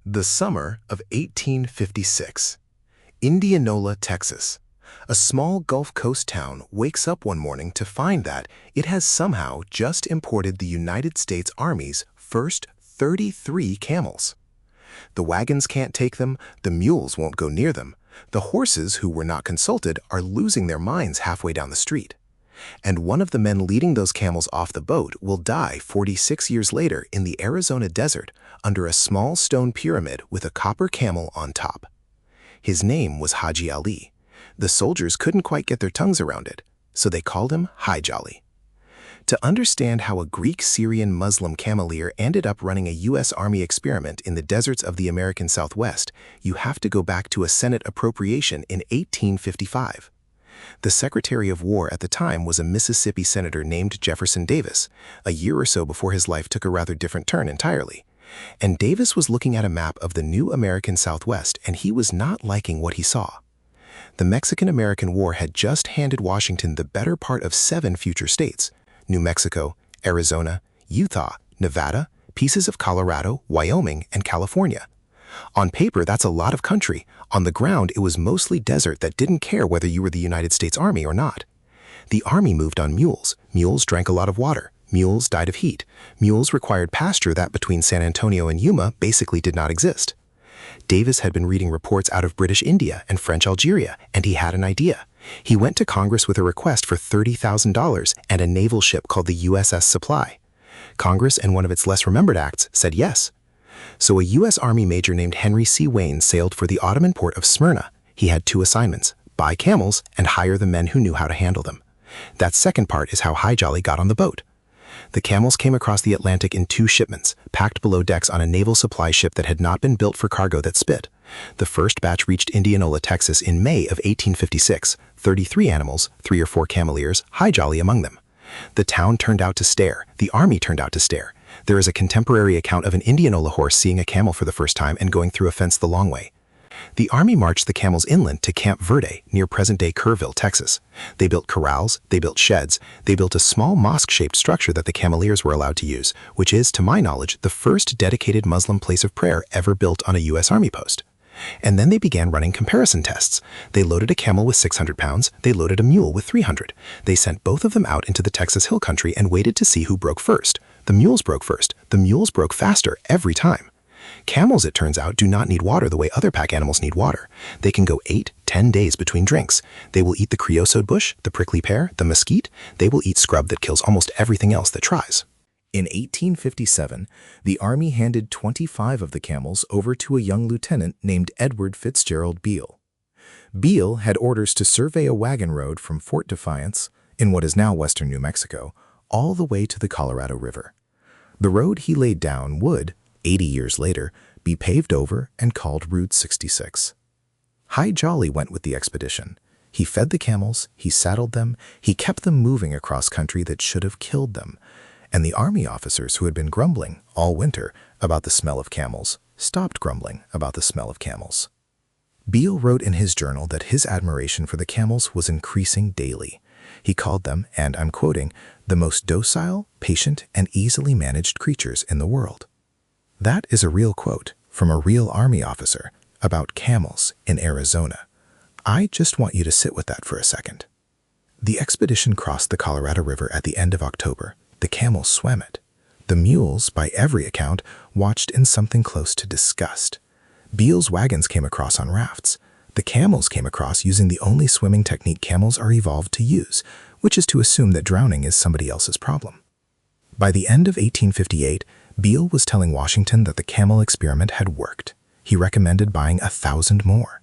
The summer of 1856. Indianola, Texas. A small Gulf Coast town wakes up one morning to find that it has somehow just imported the United States Army's first 33 camels. The wagons can't take them, the mules won't go near them. The horses, who were not consulted, are losing their minds halfway down the street. And one of the men leading those camels off the boat will die 46 years later in the Arizona desert under a small stone pyramid with a copper camel on top. His name was Haji Ali. The soldiers couldn't quite get their tongues around it, so they called him Hi Jolly. To understand how a Greek-Syrian Muslim cameleer ended up running a U.S. Army experiment in the deserts of the American Southwest, you have to go back to a Senate appropriation in 1855. The Secretary of War at the time was a Mississippi senator named Jefferson Davis, a year or so before his life took a rather different turn entirely. And Davis was looking at a map of the new American Southwest, and he was not liking what he saw. The Mexican-American War had just handed Washington the better part of 7 future states: New Mexico, Arizona, Utah, Nevada, pieces of Colorado, Wyoming, and California. On paper, that's a lot of country. On the ground, it was mostly desert that didn't care whether you were the United States Army or not. The Army moved on mules. Mules drank a lot of water. Mules died of heat. Mules required pasture that between San Antonio and Yuma basically did not exist. Davis had been reading reports out of British India and French Algeria, and he had an idea. He went to Congress with a request for $30,000 and a naval ship called the USS Supply. Congress, in one of its less remembered acts, said yes. So a U.S. Army major named Henry C. Wayne sailed for the Ottoman port of Smyrna. He had 2 assignments: buy camels and hire the men who knew how to handle them. That second part is how Hi Jolly got on the boat. The camels came across the Atlantic in 2 shipments, packed below decks on a naval supply ship that had not been built for cargo that spit. The first batch reached Indianola, Texas in May of 1856, 33 animals, 3 or 4 cameleers, Hi Jolly among them. The town turned out to stare. The Army turned out to stare. There is a contemporary account of an Indianola horse seeing a camel for the first time and going through a fence the long way. The Army marched the camels inland to Camp Verde, near present-day Kerrville, Texas. They built corrals, they built sheds, they built a small mosque-shaped structure that the cameleers were allowed to use, which is, to my knowledge, the first dedicated Muslim place of prayer ever built on a U.S. Army post. And then they began running comparison tests. They loaded a camel with 600 pounds, they loaded a mule with 300. They sent both of them out into the Texas hill country and waited to see who broke first. The mules broke first. The mules broke faster every time. Camels, it turns out, do not need water the way other pack animals need water. They can go 8-10 days between drinks. They will eat the creosote bush, the prickly pear, the mesquite. They will eat scrub that kills almost everything else that tries. In 1857, the Army handed 25 of the camels over to a young lieutenant named Edward Fitzgerald Beale. Beale had orders to survey a wagon road from Fort Defiance, in what is now western New Mexico, all the way to the Colorado River. The road he laid down would, 80 years later, be paved over and called Route 66. Hi Jolly went with the expedition. He fed the camels, he saddled them, he kept them moving across country that should have killed them. And the Army officers who had been grumbling all winter about the smell of camels stopped grumbling about the smell of camels. Beale wrote in his journal that his admiration for the camels was increasing daily. He called them, and I'm quoting, the most docile, patient, and easily managed creatures in the world. That is a real quote from a real Army officer about camels in Arizona. I just want you to sit with that for a second. The expedition crossed the Colorado River at the end of October. The camels swam it. The mules, by every account, watched in something close to disgust. Beale's wagons came across on rafts. The camels came across using the only swimming technique camels are evolved to use, which is to assume that drowning is somebody else's problem. By the end of 1858, Beale was telling Washington that the camel experiment had worked. He recommended buying 1,000 more.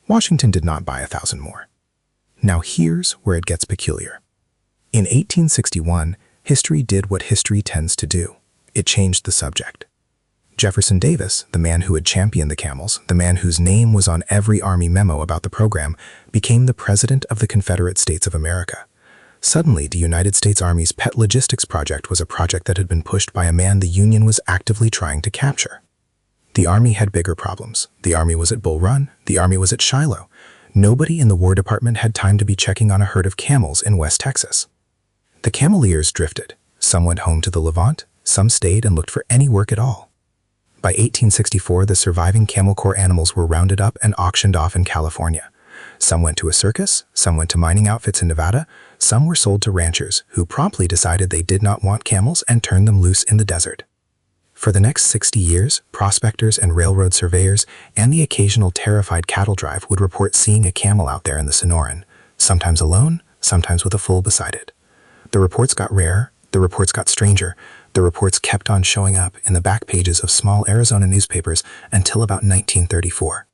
Washington did not buy 1,000 more. Now here's where it gets peculiar. In 1861, history did what history tends to do. It changed the subject. Jefferson Davis, the man who had championed the camels, the man whose name was on every Army memo about the program, became the President of the Confederate States of America. Suddenly, the United States Army's pet logistics project was a project that had been pushed by a man the Union was actively trying to capture. The Army had bigger problems. The Army was at Bull Run. The Army was at Shiloh. Nobody in the War Department had time to be checking on a herd of camels in West Texas. The cameleers drifted. Some went home to the Levant. Some stayed and looked for any work at all. By 1864, the surviving Camel Corps animals were rounded up and auctioned off in California. Some went to a circus, some went to mining outfits in Nevada, some were sold to ranchers who promptly decided they did not want camels and turned them loose in the desert. For the next 60 years, prospectors and railroad surveyors and the occasional terrified cattle drive would report seeing a camel out there in the Sonoran, sometimes alone, sometimes with a foal beside it. The reports got rarer, the reports got stranger, the reports kept on showing up in the back pages of small Arizona newspapers until about 1934.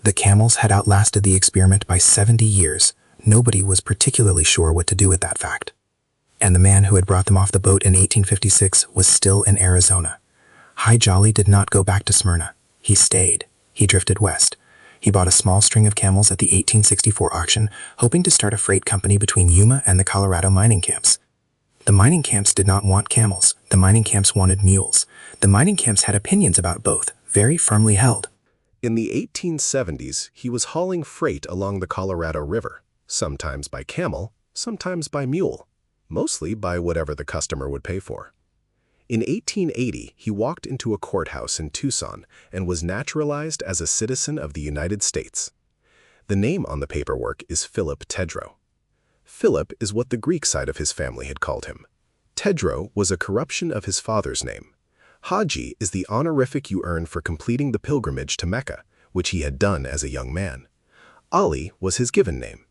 The camels had outlasted the experiment by 70 years. Nobody was particularly sure what to do with that fact. And the man who had brought them off the boat in 1856 was still in Arizona. Hi Jolly did not go back to Smyrna. He stayed. He drifted west. He bought a small string of camels at the 1864 auction, hoping to start a freight company between Yuma and the Colorado mining camps. The mining camps did not want camels. The mining camps wanted mules. The mining camps had opinions about both, very firmly held. In the 1870s, he was hauling freight along the Colorado River, sometimes by camel, sometimes by mule, mostly by whatever the customer would pay for. In 1880, he walked into a courthouse in Tucson and was naturalized as a citizen of the United States. The name on the paperwork is Philip Tedrow. Philip is what the Greek side of his family had called him. Tedrow was a corruption of his father's name. Haji is the honorific you earn for completing the pilgrimage to Mecca, which he had done as a young man. Ali was his given name.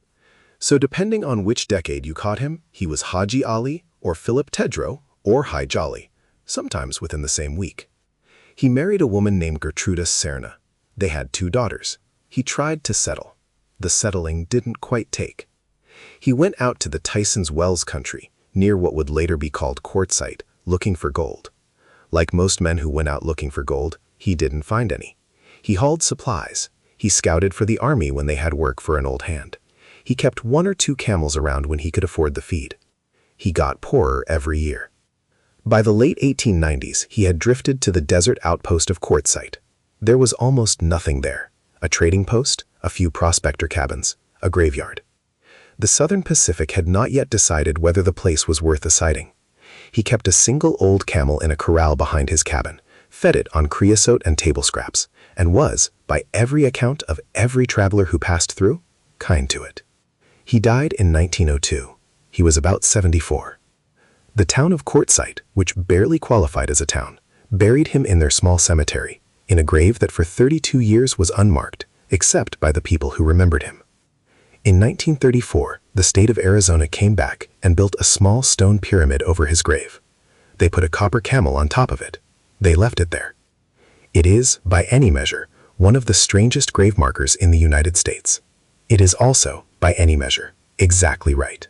So depending on which decade you caught him, he was Haji Ali, or Philip Tedrow, or Hi Jolly, sometimes within the same week. He married a woman named Gertrudis Serna. They had 2 daughters. He tried to settle. The settling didn't quite take. He went out to the Tyson's Wells country, near what would later be called Quartzsite, looking for gold. Like most men who went out looking for gold, he didn't find any. He hauled supplies. He scouted for the army when they had work for an old hand. He kept 1 or 2 camels around when he could afford the feed. He got poorer every year. By the late 1890s, he had drifted to the desert outpost of Quartzsite. There was almost nothing there. A trading post, a few prospector cabins, a graveyard. The Southern Pacific had not yet decided whether the place was worth a sighting. He kept a single old camel in a corral behind his cabin, fed it on creosote and table scraps, and was, by every account of every traveler who passed through, kind to it. He died in 1902. He was about 74. The town of Quartzsite, which barely qualified as a town, buried him in their small cemetery, in a grave that for 32 years was unmarked, except by the people who remembered him. In 1934, the state of Arizona came back and built a small stone pyramid over his grave. They put a copper camel on top of it. They left it there. It is, by any measure, one of the strangest grave markers in the United States. It is also, by any measure, exactly right.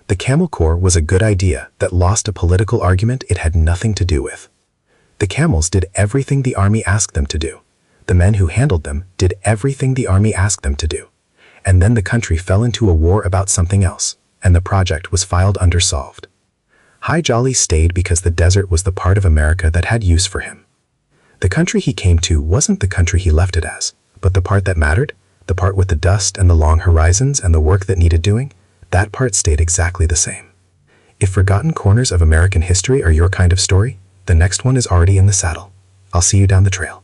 The Camel Corps was a good idea that lost a political argument it had nothing to do with. The camels did everything the army asked them to do. The men who handled them did everything the army asked them to do. And then the country fell into a war about something else, and the project was filed under solved. Hi Jolly stayed because the desert was the part of America that had use for him. The country he came to wasn't the country he left it as, but the part that mattered, the part with the dust and the long horizons and the work that needed doing, that part stayed exactly the same. If forgotten corners of American history are your kind of story, the next one is already in the saddle. I'll see you down the trail.